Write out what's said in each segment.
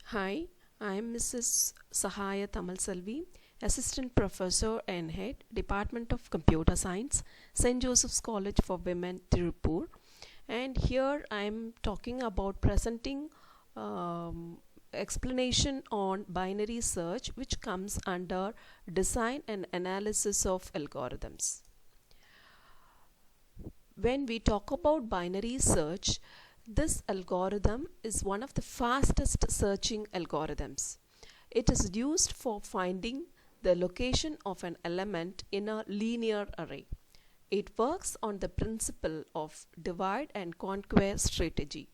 Hi, I am Mrs. Sahaya Selvi, Assistant Professor and Head, Department of Computer Science, St. Joseph's College for Women, Tirupur. And here I am talking about presenting explanation on binary search, which comes under design and analysis of algorithms. When we talk about binary search, this algorithm is one of the fastest searching algorithms. It is used for finding the location of an element in a linear array. It works on the principle of divide and conquer strategy.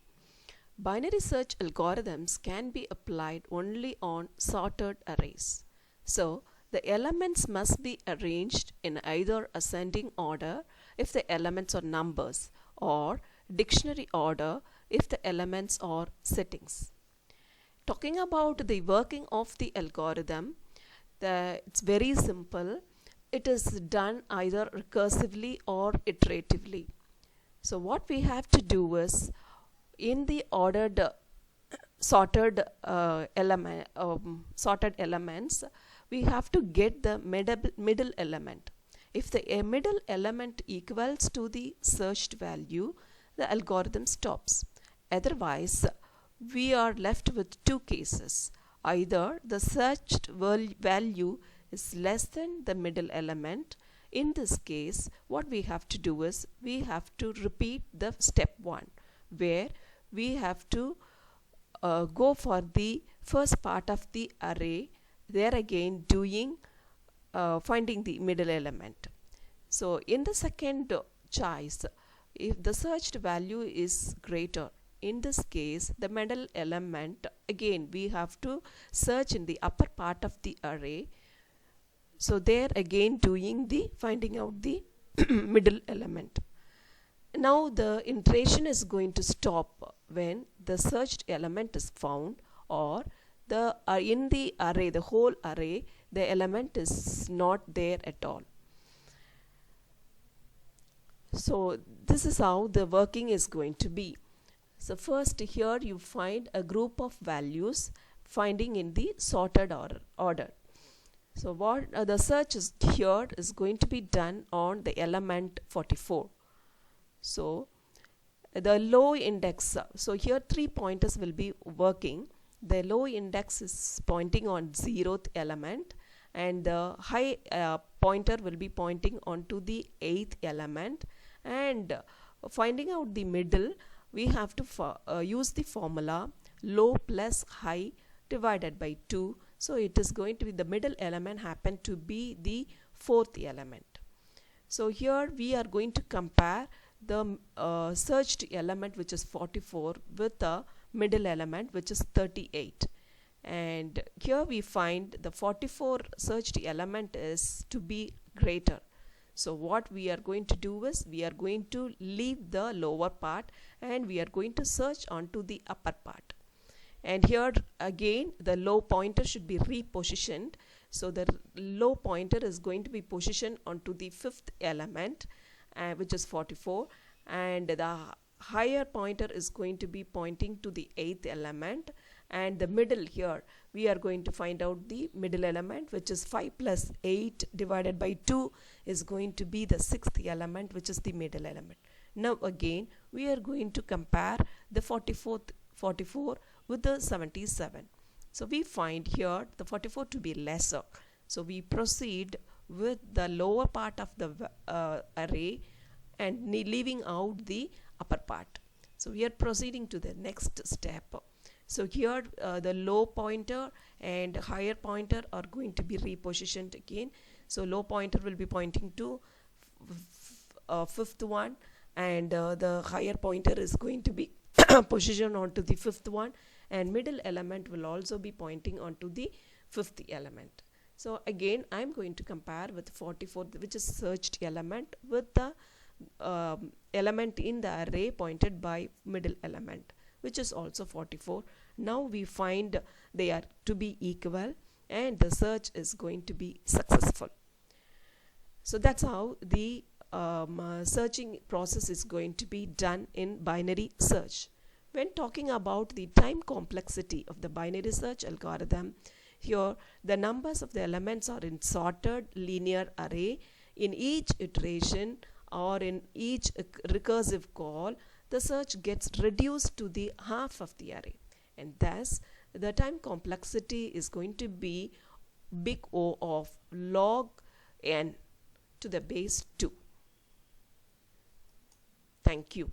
Binary search algorithms can be applied only on sorted arrays. So, the elements must be arranged in either ascending order if the elements are numbers or dictionary order if the elements are settings. Talking about the working of the algorithm, it's very simple. It is done either recursively or iteratively. So what we have to do is, in the ordered sorted sorted elements, we have to get the middle element. If the middle element equals to the searched value, the algorithm stops. Otherwise, we are left with two cases. Either the searched value is less than the middle element. In this case, what we have to do is we have to repeat the step 1, where we have to go for the first part of the array, there again doing finding the middle element. So in the second choice, if the searched value is greater, in this case the middle element, again we have to search in the upper part of the array. So there again doing the finding out the middle element. Now the iteration is going to stop when the searched element is found, or the in the array, the whole array, the element is not there at all. So this is how the working is going to be. So first here you find a group of values finding in the sorted order. So what the search is here is going to be done on the element 44. So the low index, so here 3 pointers will be working. The low index is pointing on 0th element, and the high pointer will be pointing on to the 8th element. And finding out the middle, we have to use the formula low plus high divided by 2. So it is going to be the middle element happen to be the 4th element. So here we are going to compare the searched element, which is 44, with the middle element, which is 38. And here we find the 44 searched element is to be greater. So what we are going to do is we are going to leave the lower part and we are going to search onto the upper part. And here again the low pointer should be repositioned. So the low pointer is going to be positioned onto the 5th element, which is 44, and the higher pointer is going to be pointing to the 8th element, and the middle here we are going to find out the middle element, which is 5 plus 8 divided by 2 is going to be the 6th element, which is the middle element. Now again we are going to compare the 44 with the 77. So we find here the 44 to be lesser. So we proceed with the lower part of the array and leaving out the upper part. So we are proceeding to the next step. So here the low pointer and higher pointer are going to be repositioned again. So low pointer will be pointing to 5th one, and the higher pointer is going to be positioned onto the 5th one, and middle element will also be pointing onto the 5th element. So again I am going to compare with 44, which is searched element, with the element in the array pointed by middle element, which is also 44. Now we find they are to be equal and the search is going to be successful. So that's how the searching process is going to be done in binary search. When talking about the time complexity of the binary search algorithm, here the numbers of the elements are in sorted linear array. In each iteration or in each recursive call, the search gets reduced to the half of the array, and thus the time complexity is going to be big O of log n to the base 2. Thank you.